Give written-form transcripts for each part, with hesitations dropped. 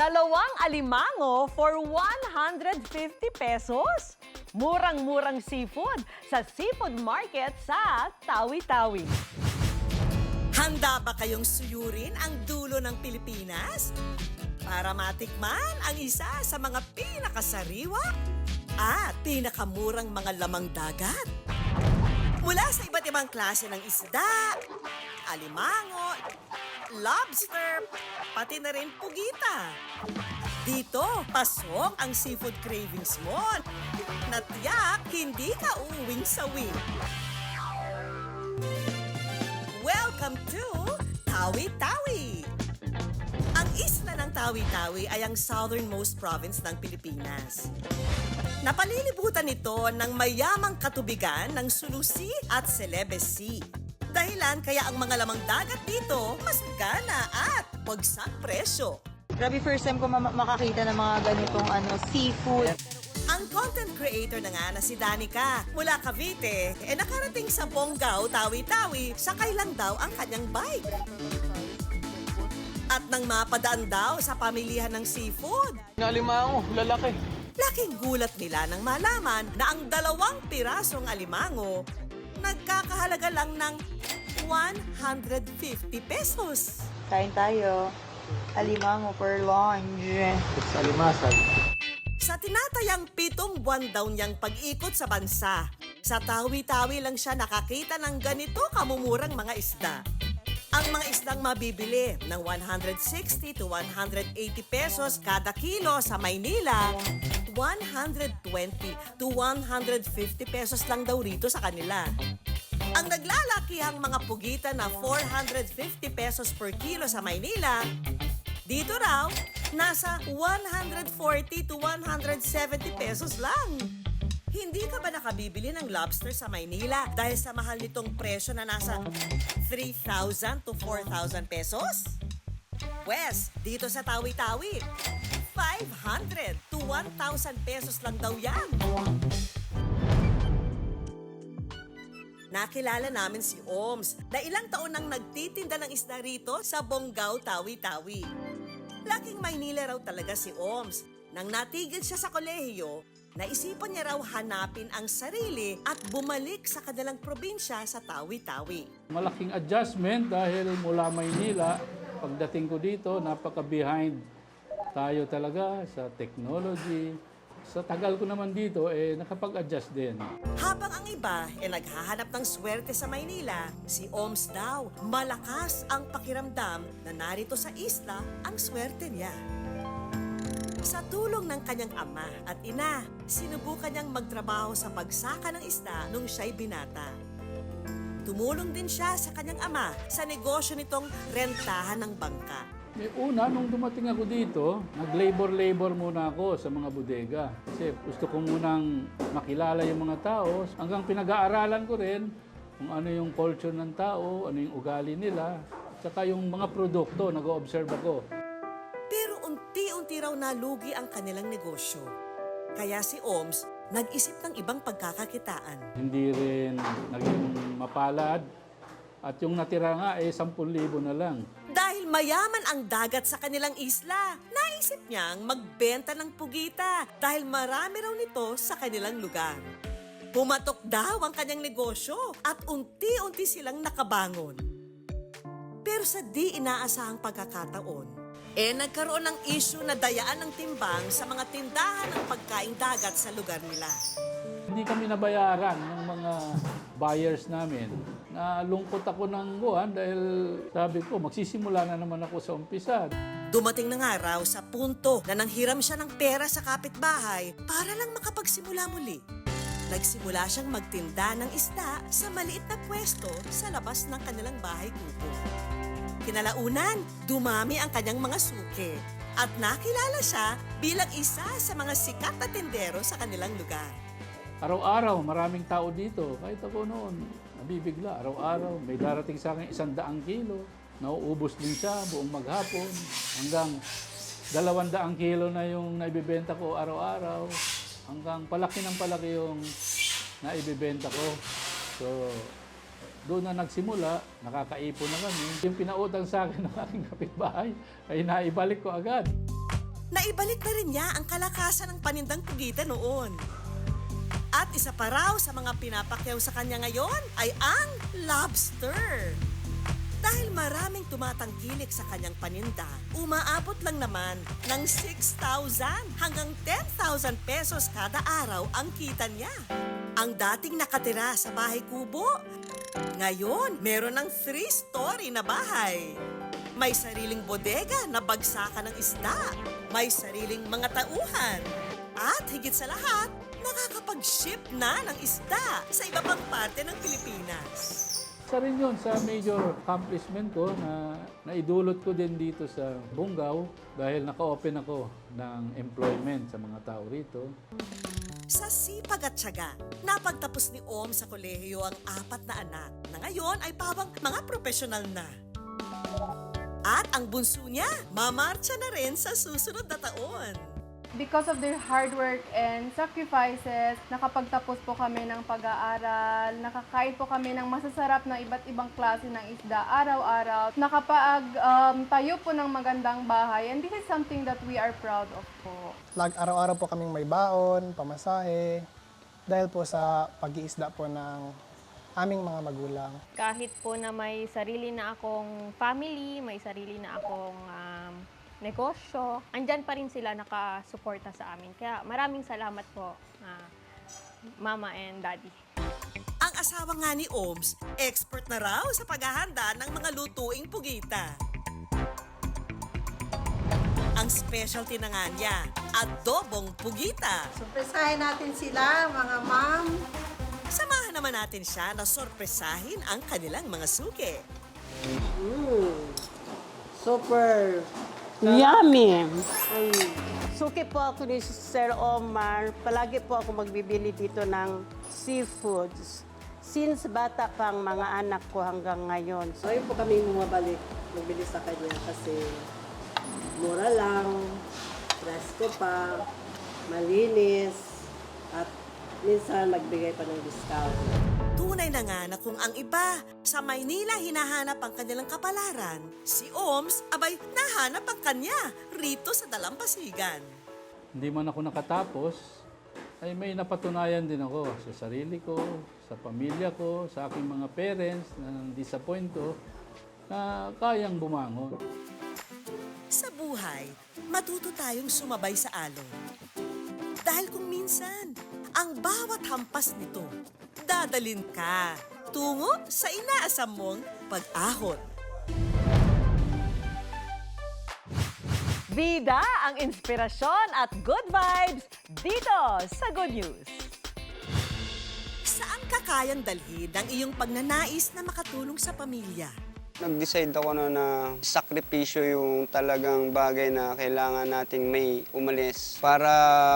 Dalawang alimango for 150 pesos. Murang-murang seafood sa seafood market sa Tawi-Tawi. Handa ba kayong suyurin ang dulo ng Pilipinas? Para matikman ang isa sa mga pinakasariwa at pinakamurang mga lamang dagat. Mula sa iba't ibang klase ng isda, alimango, lobster, pati na rin pugita. Dito, pasok ang seafood cravings mo. Na tiyak, hindi ka uuwing sawi. Welcome to Tawi-Tawi! Ang isla ng Tawi-Tawi ay ang southernmost province ng Pilipinas. Napalilibutan ito ng mayamang katubigan ng Sulu Sea at Celebes Sea. Dahilan kaya ang mga lamang dagat dito mas gana at bagsak presyo. Grabe, first time ko makakita ng mga ganitong seafood. Ang content creator na nga na si Danica mula Cavite, nakarating sa Bonggao, Tawi-Tawi, sakay lang daw ang kanyang bike. At nang mapadaan daw sa pamilihan ng seafood, Alimango, lalaki. laking gulat nila nang malaman na ang 2 pirasong alimango nagkakahalaga lang ng 150 pesos. Kain tayo. Alimango for lunch. Sa limasan. Sa tinatayang 7 buwan daw niyang pag-ikot sa bansa, sa Tawi-Tawi lang siya nakakita ng ganito kamumurang mga isda. Ang mga isdang mabibili ng 160 to 180 pesos kada kilo sa Maynila, 120 to 150 pesos lang daw rito sa kanila. Ang naglalakihang mga pugita na 450 pesos per kilo sa Maynila, dito raw, nasa 140 to 170 pesos lang. Hindi ka ba nakabibili ng lobster sa Maynila dahil sa mahal nitong presyo na nasa 3,000 to 4,000 pesos? Wes, dito sa Tawi-Tawi, 500 to 1,000 pesos lang daw yan. Nakilala namin si Oms na ilang taon nang nagtitinda ng isda rito sa Bonggao, Tawi-Tawi. Laking Maynila raw talaga si Oms. Nang natigil siya sa kolehiyo, naisipan niya raw hanapin ang sarili at bumalik sa kanilang probinsya sa Tawi-Tawi. Malaking adjustment dahil mula Maynila, pagdating ko dito, napaka-behind tayo talaga sa technology. Sa tagal ko naman dito, nakapag-adjust din. Habang ang iba naghahanap ng swerte sa Maynila, si Oms daw, malakas ang pakiramdam na narito sa isla ang swerte niya. Sa tulong ng kanyang ama at ina, sinubukan niyang magtrabaho sa pagsaka ng isda nung siya'y binata. Tumulong din siya sa kanyang ama sa negosyo nitong rentahan ng bangka. May una, nung dumating ako dito, nag-labor muna ako sa mga bodega. Kasi gusto ko munang makilala yung mga tao. Hanggang pinag-aaralan ko rin kung ano yung culture ng tao, ano yung ugali nila, tsaka yung mga produkto, nag-o-observe ako. Pero unti-unti raw nalugi ang kanilang negosyo. Kaya si Oms nag-isip ng ibang pagkakakitaan. Hindi rin naging mapalad. At yung natira nga 10,000 na lang. Dahil mayaman ang dagat sa kanilang isla, naisip niyang magbenta ng pugita dahil marami raw nito sa kanilang lugar. Pumatok daw ang kanyang negosyo at unti-unti silang nakabangon. Pero sa di inaasahang pagkakataon, nagkaroon ng issue na dayaan ng timbang sa mga tindahan ng pagkaing dagat sa lugar nila. Hindi kami nabayaran ng mga buyers namin. Nalungkot ako ng buwan dahil sabi ko, magsisimula na naman ako sa umpisa. Dumating na nga raw sa punto na nanghiram siya ng pera sa kapitbahay para lang makapagsimula muli. Nagsimula siyang magtinda ng isda sa maliit na pwesto sa labas ng kanilang bahay kubo. Kinalaunan, dumami ang kanyang mga suki at nakilala siya bilang isa sa mga sikat na tindero sa kanilang lugar. Araw-araw, maraming tao dito. Kahit ako noon, nabibigla. Araw-araw, may darating sa akin 100 kilo. Nauubos din siya buong maghapon. Hanggang 200 kilo na yung naibibenta ko araw-araw. Hanggang palaki ng palaki yung naibibenta ko. So, doon na nagsimula, nakakaipon na kami. Yung pinautang sa akin ng aking kapitbahay ay naibalik ko agad. naibalik na rin niya ang kalakasan ng panindang pugita noon. At isa pa raw sa mga pinapakyaw sa kanya ngayon ay ang lobster. Dahil maraming tumatangkilik sa kanyang paninda, umaabot lang naman ng 6,000 hanggang 10,000 pesos kada araw ang kita niya. Ang dating nakatira sa bahay kubo, ngayon meron ng 3-story na bahay. May sariling bodega na bagsakan ng isda. May sariling mga tauhan. At higit sa lahat, nakakapag-ship na ng isda sa iba pang parte ng Pilipinas. Isa rin yun sa major accomplishment ko na naidulot ko din dito sa Bungaw dahil naka-open ako ng employment sa mga tao rito. Sa sipag at tiyaga, napagtapos ni Om sa kolehiyo ang 4 na anak na ngayon ay pabang mga profesional na. At ang bunso niya, mamarcha na rin sa susunod na taon. Because of their hard work and sacrifices, nakapagtapos po kami ng pag-aaral, nakakain po kami ng masasarap na iba't ibang klase ng isda araw-araw, tayo po ng magandang bahay, and this is something that we are proud of po. Araw-araw po kaming may baon, pamasahe, dahil po sa pag-iisda po ng aming mga magulang. Kahit po na may sarili na akong family, may sarili na akong negosyo, andyan pa rin sila nakasuporta sa amin. Kaya maraming salamat po, Mama and Daddy. Ang asawa nga ni Oms, expert na raw sa paghahanda ng mga lutuing pugita. Ang specialty na nga niya, adobong pugita. Surpresahin natin sila, mga ma'am. Samahan naman natin siya na sorpresahin ang kanilang mga suki. Super. Yummy! Suki po ako ni Sir Omar. Palagi po ako magbibili dito ng seafoods. Since bata pang mga anak ko hanggang ngayon. So, ayun po kami bumabalik, magbili sa kanya kasi mura lang, presko pa, malinis, at minsan magbigay pa ng discount. Tunay na nga na kung ang iba sa Maynila hinahanap ang kanilang kapalaran, si Oms abay nahanap ang kanya rito sa Dalampasigan. Hindi man ako nakatapos, ay may napatunayan din ako sa sarili ko, sa pamilya ko, sa aking mga parents na disappoint ko na kayang bumangon. Sa buhay, matuto tayong sumabay sa alon. Dahil kung minsan, ang bawat hampas nito, dadalin ka tungo sa inaasam mong pag-ahon. Bida ang inspirasyon at good vibes dito sa Good News. Saan ka kayang dalhin ang iyong pagnanais na makatulong sa pamilya? Nag-decide ako na sakripisyo yung talagang bagay na kailangan nating may umalis para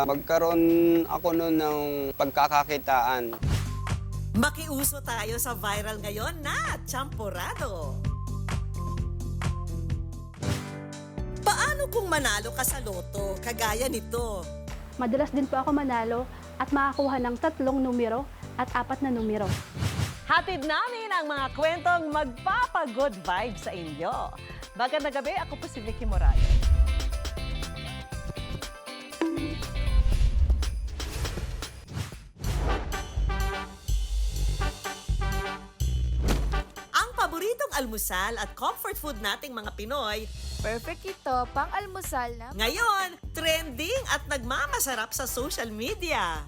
magkaroon ako noon ng pagkakakitaan. Makiuso tayo sa viral ngayon na Champurado. Paano kung manalo ka sa loto kagaya nito? Madalas din po ako manalo at makakuha ng 3 numero at 4 na numero. Hatid namin ang mga kwentong magpapa-good vibes sa inyo. Magandang gabi, ako po si Vicky Morales. Ang paboritong almusal at comfort food nating mga Pinoy, Perfect ito pang almusal na ngayon, trending at nagmamasarap sa social media.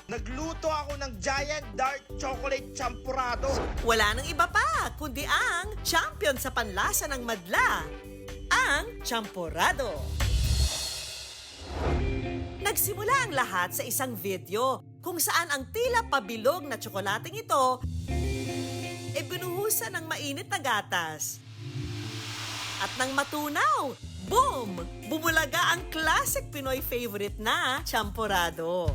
Nagluto ako ng Giant Dark Chocolate Champurado. Wala nang iba pa, kundi ang champion sa panlasa ng madla, ang Champurado. Nagsimula ang lahat sa isang video kung saan ang tila pabilog na tsokolating ito e binuhusan ng mainit na gatas. At nang matunaw, boom! Bumulaga ang classic Pinoy favorite na Champurado.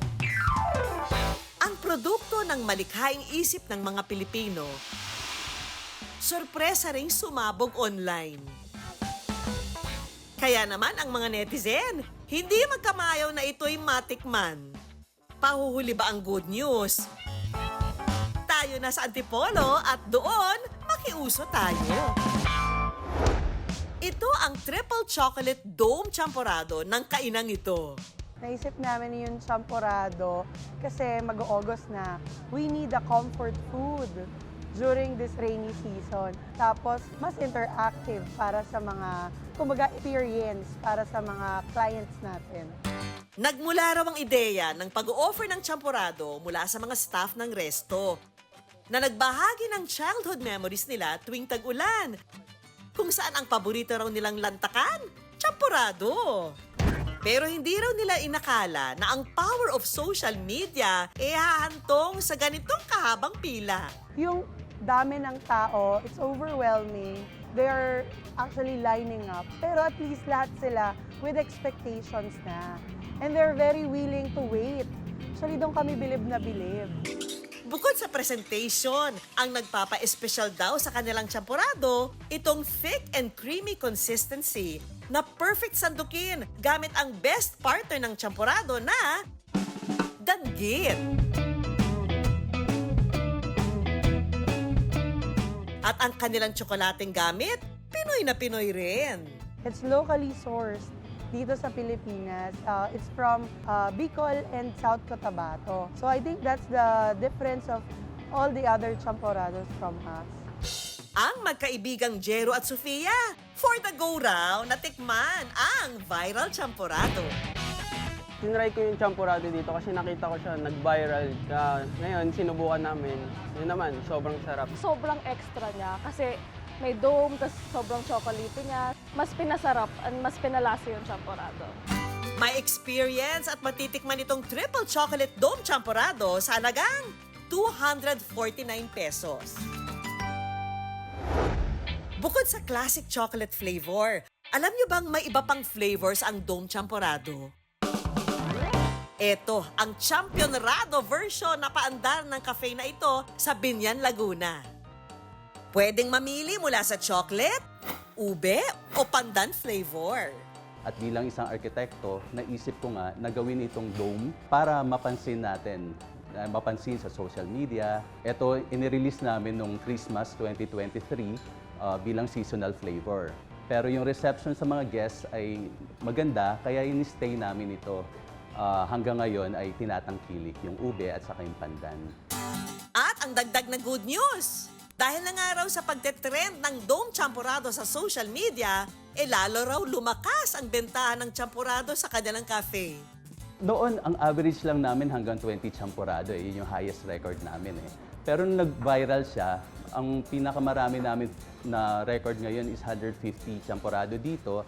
Ang produkto ng malikhaing isip ng mga Pilipino, sorpresa ring sumabog online. Kaya naman ang mga netizen, hindi magkamayaw na ito'y matikman. Pahuhuli ba ang good news? Tayo na sa Antipolo at doon makiuso tayo. Ito ang triple chocolate dome champorado ng kainang ito. Naisip namin yung champorado kasi mag-August na. We need a comfort food during this rainy season. Tapos, mas interactive para sa mga, kumbaga, experience para sa mga clients natin. Nagmula raw ang ideya ng pag-o-offer ng champorado mula sa mga staff ng resto na nagbahagi ng childhood memories nila tuwing tag-ulan, kung saan ang paborito raw nilang lantakan, champorado. Pero hindi raw nila inakala na ang power of social media hahantong sa ganitong kahabang pila. Yung dami ng tao, it's overwhelming. They're actually lining up. Pero at least lahat sila with expectations na. And they're very willing to wait. Actually, doon kami bilib na bilib. Bukod sa presentation, ang nagpapa-espesyal daw sa kanilang champorado, itong thick and creamy consistency na perfect sandukin gamit ang best partner ng champorado na danggit. At ang kanilang tsokolating gamit, Pinoy na Pinoy rin. It's locally sourced dito sa Pilipinas. It's from Bicol and South Cotabato. So I think that's the difference of all the other champorados from us. Ang magkaibigang Jero at Sofia, for the go raw, natikman ang viral champorado. Tinry ko yung champorado dito kasi nakita ko siya nag-viral. Ngayon, sinubukan namin. Yun naman, sobrang sarap. Sobrang extra niya kasi may dome, tas sobrang chocolate niya. Mas pinasarap at mas pinalasa yung champorado. May experience at matitikman itong triple chocolate dome champorado sa halagang 249 pesos. Bukod sa classic chocolate flavor, alam niyo bang may iba pang flavors ang dome champorado? Ito ang championrado version na paandar ng cafe na ito sa Binyan, Laguna. Pwedeng mamili mula sa chocolate, ube o pandan flavor. At bilang isang arkitekto, naisip ko nga na gawin itong dome para mapansin natin, mapansin sa social media. Ito, inirelease namin noong Christmas 2023 bilang seasonal flavor. Pero yung reception sa mga guests ay maganda, kaya in-stay namin ito. Hanggang ngayon ay tinatangkilik yung ube at saka yung pandan. At ang dagdag na good news! Dahil na nga raw sa pagtetrend ng dome champorado sa social media, lalo raw lumakas ang bentahan ng champorado sa kanilang cafe. Noon, ang average lang namin hanggang 20 champorado. Yun yung highest record namin. Pero nung nag-viral siya, ang pinakamarami namin na record ngayon is 150 champorado dito.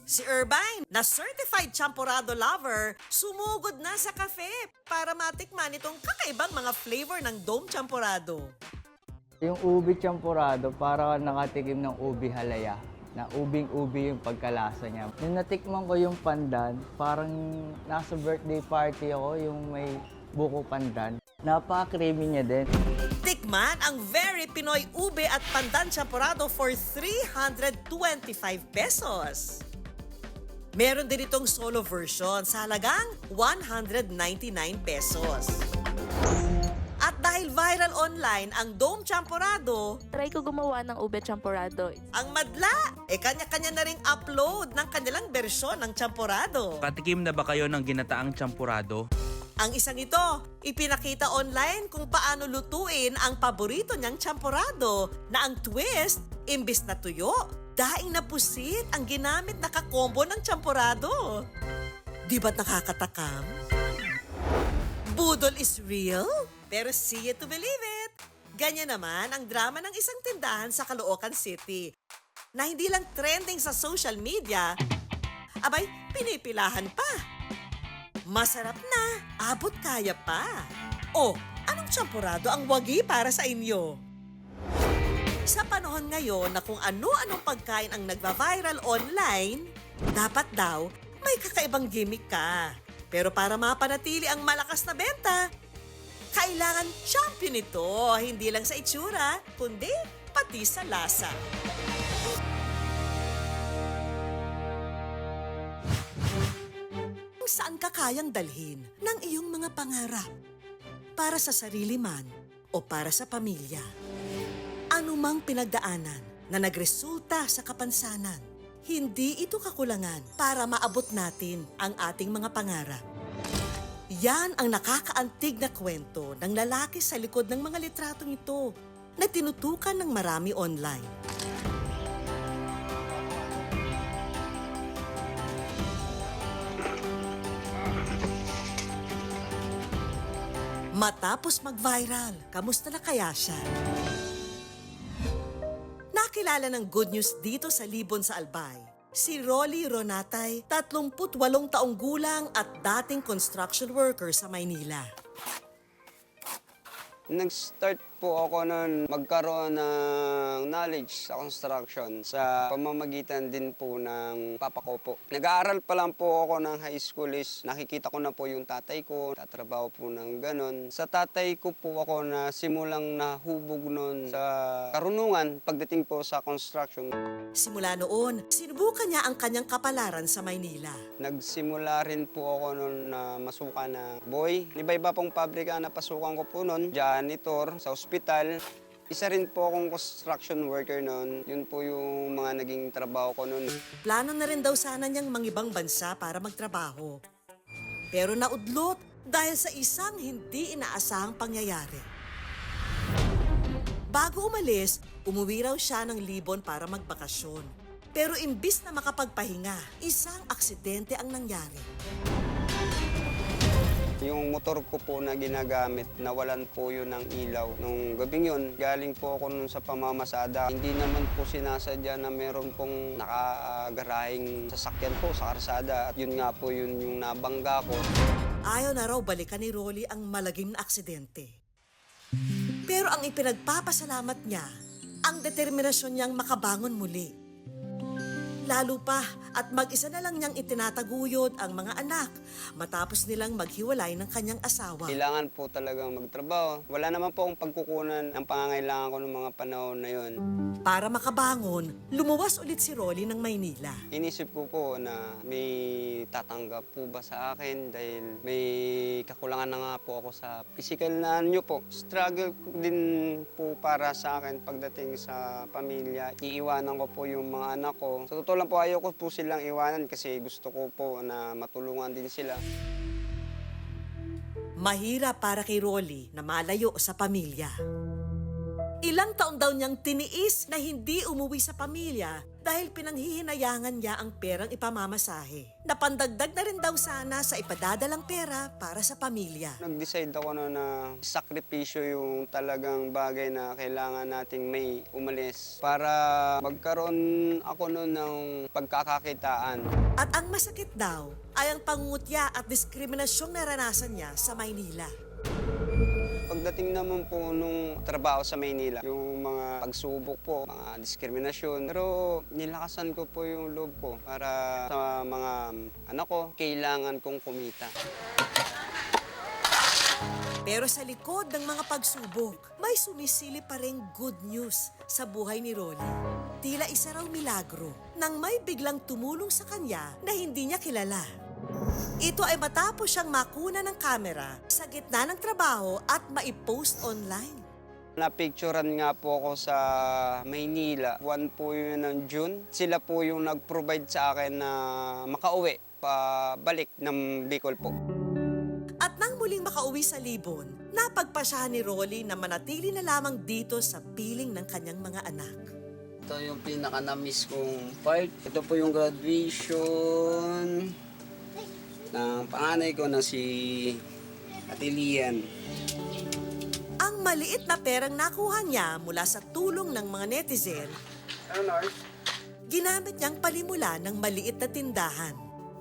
Si Irvine, na certified champorado lover, sumugod na sa cafe para matikman itong kakaibang mga flavor ng dome champorado. Yung ubi champorado, para nakatikim ng ubi halaya. Na ubing-ubi yung pagkalasa niya. Nung natikman ko yung pandan, parang nasa birthday party ako, yung may buko pandan. Napaka-creamy niya din. Tikman ang very Pinoy ube at pandan champorado for 325 pesos. Meron din itong solo version sa halagang 199 pesos. At dahil viral online ang dome champorado, try ko gumawa ng ube champorado. Ang madla, kanya-kanya na ring upload ng kanilang bersyon ng champorado. Patikim na ba kayo ng ginataang champorado? Ang isang ito, ipinakita online kung paano lutuin ang paborito niyang champorado na ang twist, imbis na tuyo, daing na pusit ang ginamit na kakombo ng champorado. Di ba't nakakatakam? Budol is real, pero see it to believe it. Ganyan naman ang drama ng isang tindahan sa Caloocan City na hindi lang trending sa social media, abay, pinipilahan pa. Masarap na, abot kaya pa. O, anong champorado ang wagi para sa inyo? Sa panahon ngayon na kung ano-anong pagkain ang nagva-viral online, dapat daw may kakaibang gimmick ka. Pero para mapanatili ang malakas na benta, kailangan champion ito, hindi lang sa itsura, kundi pati sa lasa. Saan ka kayang dalhin ng iyong mga pangarap? Para sa sarili man o para sa pamilya? Anumang pinagdaanan, na nagresulta sa kapansanan. Hindi ito kakulangan para maabot natin ang ating mga pangarap. Yan ang nakakaantig na kwento ng lalaki sa likod ng mga litratong ito na tinutukan ng marami online. Matapos mag-viral, kamusta na kaya siya? Nakilala ng good news dito sa Libon sa Albay. Si Rolly Ronatay, 38 taong gulang at dating construction worker sa Maynila. Nag-start po ako noon magkaroon ng knowledge sa construction sa pamamagitan din po ng papa ko po. Nag-aaral pa lang po ako ng high school is nakikita ko na po yung tatay ko, tatrabaho po ng ganon. Sa tatay ko po ako na simulang nahubog noon sa karunungan pagdating po sa construction. Simula noon, sinubukan niya ang kanyang kapalaran sa Maynila. Nagsimula rin po ako noon na masukan ng boy. Iba-iba pong pabrika na pasukan ko po noon. Janitor sa ospital. Isa rin po akong construction worker noon. Yun po yung mga naging trabaho ko noon. Plano na rin daw sana niyang mangibang bansa para magtrabaho. Pero naudlot dahil sa isang hindi inaasahang pangyayari. Bago umalis, umuwi raw siya ng Libon para magbakasyon. Pero imbis na makapagpahinga, isang aksidente ang nangyari. Yung motor ko po na ginagamit, nawalan po yun ng ilaw. Nung gabing yun, galing po ako nun sa pamamasada. Hindi naman po sinasadya na meron pong nakagarahing sasakyan po sa karsada. At yun nga po yun yung nabangga ko. Ayaw na raw balikan ni Rolly ang malagim na aksidente. Pero ang ipinagpapasalamat niya, ang determinasyon niyang makabangon muli. Lalo pa at mag-isa na lang niyang itinataguyod ang mga anak matapos nilang maghiwalay ng kanyang asawa. Kailangan po talagang magtrabaho. Wala naman po akong pagkukunan ng pangangailangan ko ng mga panahon na yun. Para makabangon, lumuwas ulit si Rolly ng Maynila. Inisip ko po na may tatanggap po ba sa akin dahil may kakulangan na nga po ako sa physical na nyo po. Struggle din po para sa akin pagdating sa pamilya. Iiwanan ko po yung mga anak ko. Sa totoo lang po, ayaw ko po silang iwanan kasi gusto ko po na matulungan din sila. Mahirap para kay Rolly na malayo sa pamilya. Ilang taon daw niyang tiniis na hindi umuwi sa pamilya dahil pinanghihinayangan niya ang perang ipamamasahe. Napandagdag na rin daw sana sa ipadadalang pera para sa pamilya. Nag-decide ako na sakripisyo yung talagang bagay na kailangan nating may umalis para magkaroon ako noon ng pagkakakitaan. At ang masakit daw ay ang pangungutya at diskriminasyong naranasan niya sa Maynila. Pagdating naman po nung trabaho sa Maynila, yung mga pagsubok po, mga diskriminasyon. Pero nilakasan ko po yung loob ko para sa mga anak ko, kailangan kong kumita. Pero sa likod ng mga pagsubok, may sumisilip pa ring good news sa buhay ni Rolly. Tila isa raw milagro nang may biglang tumulong sa kanya na hindi niya kilala. Ito ay matapos siyang makuna ng kamera sa gitna ng trabaho at maipost online. Napicturean nga po ako sa Maynila. Buwan po yun ng June. Sila po yung nag-provide sa akin na makauwi pabalik ng Bicol po. At nang muling makauwi sa Libon, napagpasyahan ni Rolly na manatili na lamang dito sa piling ng kanyang mga anak. Ito yung pinaka-na-miss kong part. Ito po yung graduation ng panganay ko na si Atilian. Ang maliit na perang nakuha niya mula sa tulong ng mga netizen, ginamit niyang palimula ng maliit na tindahan.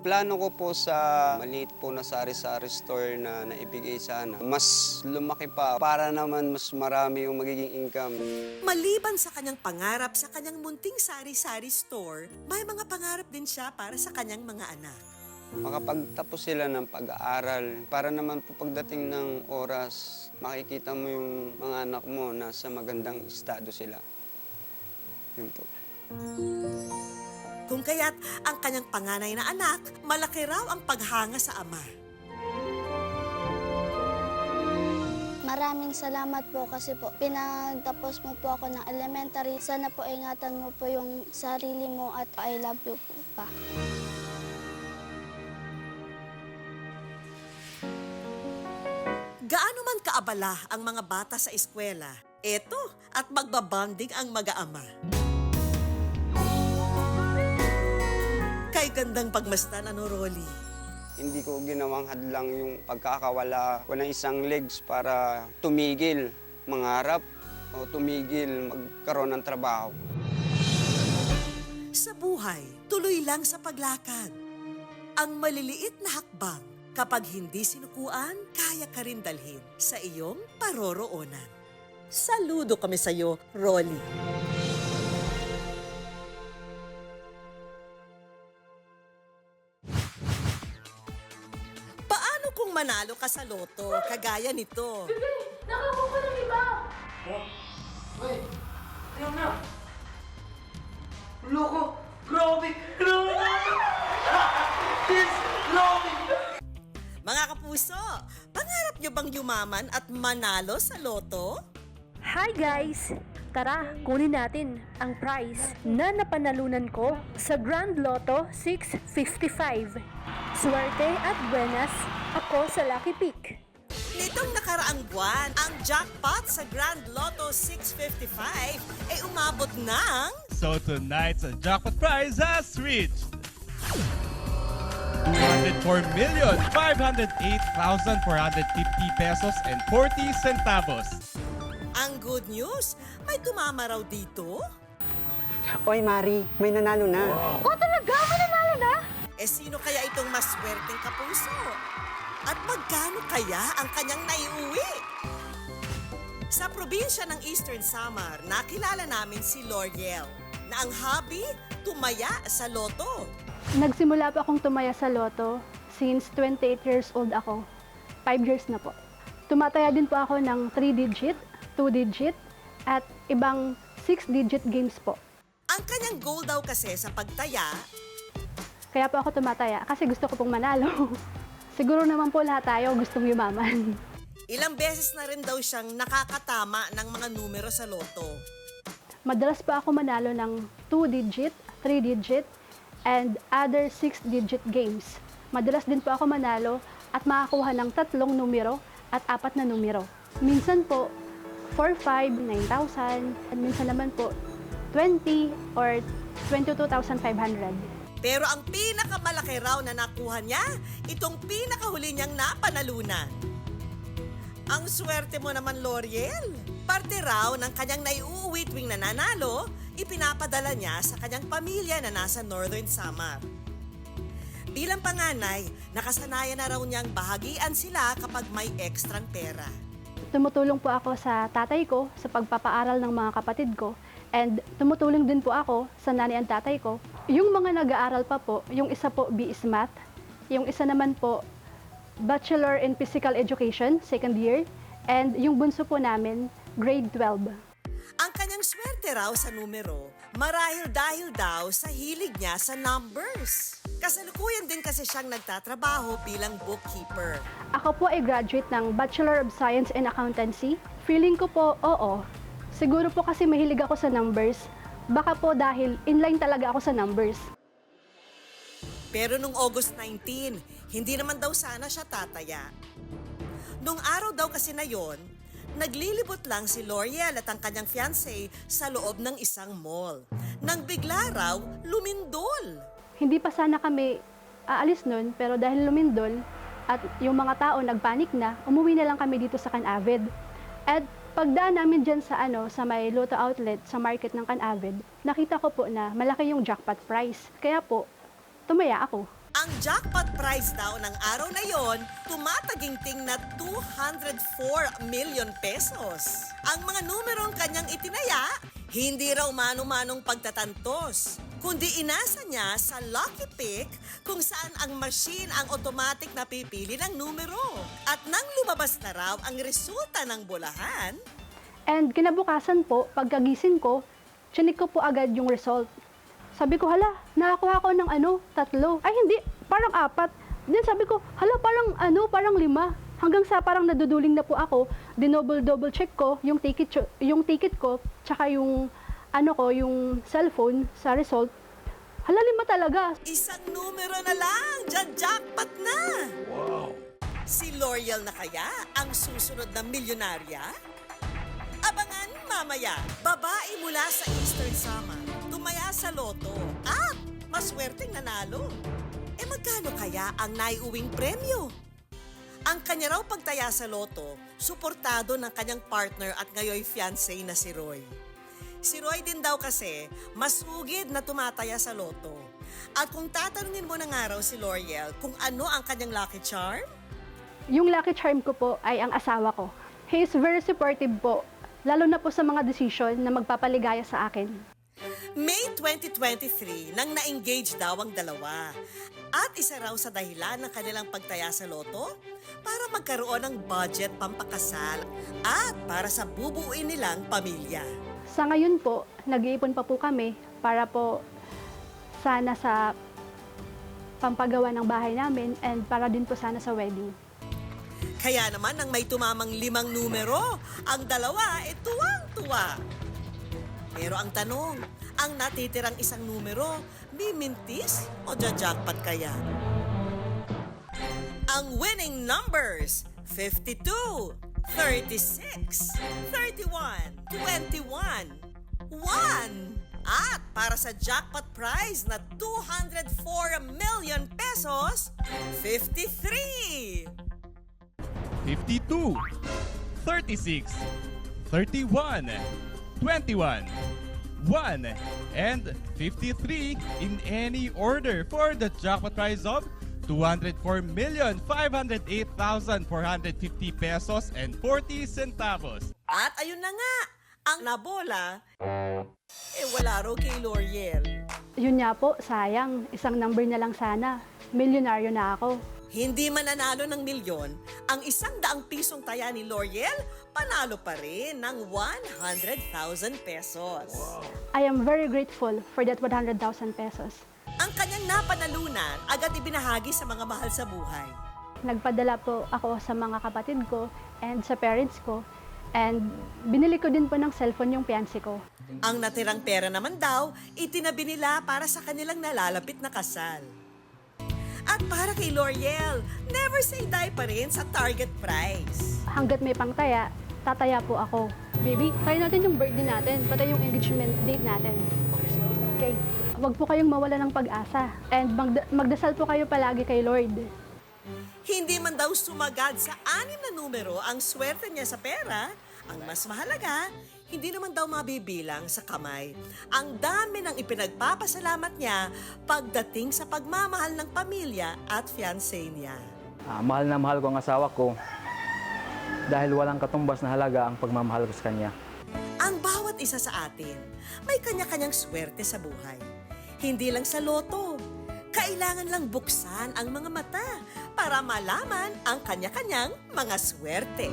Plano ko po sa maliit po na sari-sari store na naibigay sana. Mas lumaki pa para naman mas marami yung magiging income. Maliban sa kanyang pangarap sa kanyang munting sari-sari store, may mga pangarap din siya para sa kanyang mga anak. Makapagtapos sila ng pag-aaral para naman po pagdating ng oras, makikita mo yung mga anak mo na sa magandang estado sila. Yun po. Kung kaya't ang kanyang panganay na anak, malaki raw ang paghanga sa ama. Maraming salamat po kasi po pinagtapos mo po ako ng elementary. Sana po ingatan mo po yung sarili mo at I love you po pa. Gaano man kaabala ang mga bata sa eskwela, eto at magbabanding ang mag-aama. Kay gandang pagmasdan, ano, Rolly? Hindi ko ginawang hadlang yung pagkakawala ko ng isang legs para tumigil mangarap o tumigil magkaroon ng trabaho. Sa buhay, tuloy lang sa paglakad. Ang maliliit na hakbang, kapag hindi sinukuan, kaya ka rin dalhin sa iyong paroroonan. Saludo kami sa iyo, Rolly. Paano kung manalo ka sa loto, kagaya nito? Nakakuha ng iba! Uy, ayaw na. Loko, grabe, grabe. Mga kapuso, pangarap nyo bang yumaman at manalo sa loto? Hi guys! Tara, kunin natin ang prize na napanalunan ko sa Grand Lotto 655. Swerte at buenas, ako sa Lucky Pick. Nitong nakaraang buwan, ang jackpot sa Grand Lotto 655 ay umabot ng... So tonight's jackpot prize has reached 204,508,450 pesos and 40 centavos. Ang good news, may tumama raw dito. Oy, Mari, may nanalo na. Oh, talaga? May nanalo na? Eh, sino kaya itong maswerteng kapuso? At magkano kaya ang kanyang naiuwi? Sa probinsya ng Eastern Samar, nakilala namin si L'Oreal, na ang hobby, tumaya sa loto. Nagsimula po akong tumaya sa loto since 28 years old ako. 5 years na po. Tumataya din po ako ng 3-digit, 2-digit, at ibang 6-digit games po. Ang kanyang goal daw kasi sa pagtaya, Kaya po ako tumataya kasi gusto ko pong manalo. Siguro naman po lahat tayo gustong yumaman. ilang beses na rin daw siyang nakakatama ng mga numero sa loto. Madalas po ako manalo ng 2-digit, 3-digit, and other 6-digit games. Madalas din po ako manalo at makakuha ng 3 numero at 4 na numero. Minsan po, 4-5, 9,000, at minsan naman po, 20 or 22,500. Pero ang pinakamalaki raw na nakuha niya, itong pinakahuli niyang napanalunan. Ang swerte mo naman, L'Oreal. Parte raw ng kanyang naiuuwi tuwing nananalo, ipinapadala niya sa kanyang pamilya na nasa Northern Samar. Bilang panganay, nakasanayan na raw niyang bahagian sila kapag may ekstrang pera. Tumutulong po ako sa tatay ko sa pagpapaaral ng mga kapatid ko, and tumutulong din po ako sa nanay at tatay ko. Yung mga nag-aaral pa po, yung isa po BS Math, yung isa naman po Bachelor in Physical Education, second year, and yung bunso po namin, grade 12. Ang kanyang swerte raw sa numero, marahil dahil daw sa hilig niya sa numbers. Kasalukuyan din kasi siyang nagtatrabaho bilang bookkeeper. Ako po ay graduate ng Bachelor of Science in Accountancy. Feeling ko po, oo. Siguro po kasi mahilig ako sa numbers. Baka po dahil inline talaga ako sa numbers. Pero nung August 19, hindi naman daw sana siya tataya. Nung araw daw kasi na yon, naglilibot lang si L'Oreal at ang kanyang fiancé sa loob ng isang mall. Nang bigla raw, lumindol. Hindi pa sana kami aalis nun, pero dahil lumindol at yung mga tao nagpanik na, umuwi na lang kami dito sa Canavid. At pagdaan namin dyan sa, sa may Lotto outlet sa market ng Canavid, nakita ko po na malaki yung jackpot prize. Kaya po, tumaya ako. Ang jackpot prize daw ng araw na yon, tumataginting na 204 million pesos. Ang mga numerong kanyang itinaya, hindi raw mano-manong pagtatantos, kundi inasa niya sa Lucky Pick kung saan ang machine ang automatic na pipili ng numero. At nang lumabas na raw ang resulta ng bulahan, And kinabukasan po, pagkagising ko, chinik ko po agad yung result. Sabi ko, hala, nakakuha ko ng 3. Ay, hindi, parang 4. Then sabi ko, hala, parang 5. Hanggang sa parang naduduling na po ako, double check ko yung ticket ko, tsaka yung yung cellphone sa result. Hala, 5 talaga. Isang numero na lang, jackpot na! Wow! Si L'Oreal na kaya ang susunod na milyonarya? Abangan mamaya, babae mula sa Eastern Samar, tumaya sa loto at maswerteng nanalo. Magkano kaya ang naiuwing premyo? Ang kanya raw pagtaya sa loto, suportado ng kanyang partner at ngayon fiancé na si Roy. Si Roy din daw kasi masugid na tumataya sa loto. At kung tatanungin mo na nga raw si L'Oreal kung ano ang kanyang lucky charm? Yung lucky charm ko po ay ang asawa ko. He is very supportive po, lalo na po sa mga desisyon na magpapaligaya sa akin. May 2023 nang na-engage daw ang dalawa. At isa raw sa dahilan ng kanilang pagtaya sa loto para magkaroon ng budget pampakasal at para sa bubuuin nilang pamilya. Sa ngayon po, nag-iipon pa po kami para po sana sa pampagawa ng bahay namin and para din po sana sa wedding. Kaya naman nang may tumamang 5 numero, ang dalawa ay tuwang-tuwa. Pero ang tanong, ang natitirang isang numero, mimintis o jackpot kaya? Ang winning numbers, 52, 36, 31, 21, 1. At para sa jackpot prize na 204 million pesos, 53. 52, 36, 31, 21, 1, and 53 in any order for the jackpot prize of 204,508,450 pesos and 40 centavos. At ayun na nga, ang nabola, wala raw kay L'Oreal. Yun nga po, sayang. Isang number na lang sana. Milyonaryo na ako. Hindi mananalo ng milyon, ang 100 pisong taya ni L'Oreal, panalo pa rin ng 100,000 pesos. I am very grateful for that 100,000 pesos. Ang kanyang napanalunan, agad ibinahagi sa mga mahal sa buhay. Nagpadala po ako sa mga kapatid ko and sa parents ko. And binili ko din po ng cellphone yung fiancé ko. Ang natirang pera naman daw, itinabi nila para sa kanilang nalalapit na kasal. At para kay L'Oreal, never say die pa rin sa target price. Hanggat may pangtaya, tataya po ako. Baby, try natin yung birthday natin, pati yung engagement date natin. Okay. Huwag po kayong mawala ng pag-asa. And magdasal po kayo palagi kay Lord. Hindi man daw sumagad sa 6 na numero ang swerte niya sa pera, ang mas mahalaga, hindi naman daw mabibilang sa kamay. Ang dami ng ipinagpapasalamat niya pagdating sa pagmamahal ng pamilya at fiancé niya. Mahal na mahal ko ang asawa ko dahil walang katumbas na halaga ang pagmamahal ko sa kanya. Ang bawat isa sa atin, may kanya-kanyang swerte sa buhay. Hindi lang sa loto. Kailangan lang buksan ang mga mata para malaman ang kanya-kanyang mga swerte.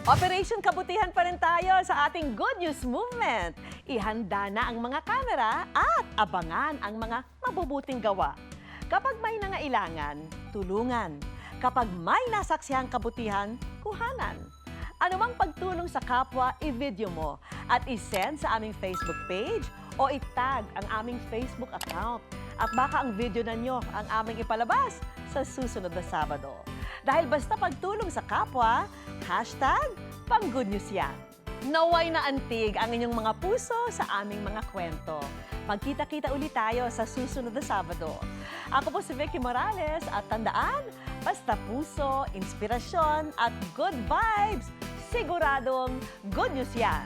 Operation Kabutihan pa rin tayo sa ating Good News Movement. Ihanda na ang mga kamera at abangan ang mga mabubuting gawa. Kapag may nangailangan, tulungan. Kapag may nasaksihang kabutihan, kuhanan. Anumang pagtulong sa kapwa, i-video mo at i-send sa aming Facebook page o itag ang aming Facebook account. At baka ang video na nyo ang aming ipalabas sa susunod na Sabado. Dahil basta pagtulong sa kapwa, #pang-good news yan. Naway na antig ang inyong mga puso sa aming mga kwento. Magkita-kita ulit tayo sa susunod na Sabado. Ako po si Vicky Morales at tandaan, basta puso, inspirasyon at good vibes, siguradong good news yan.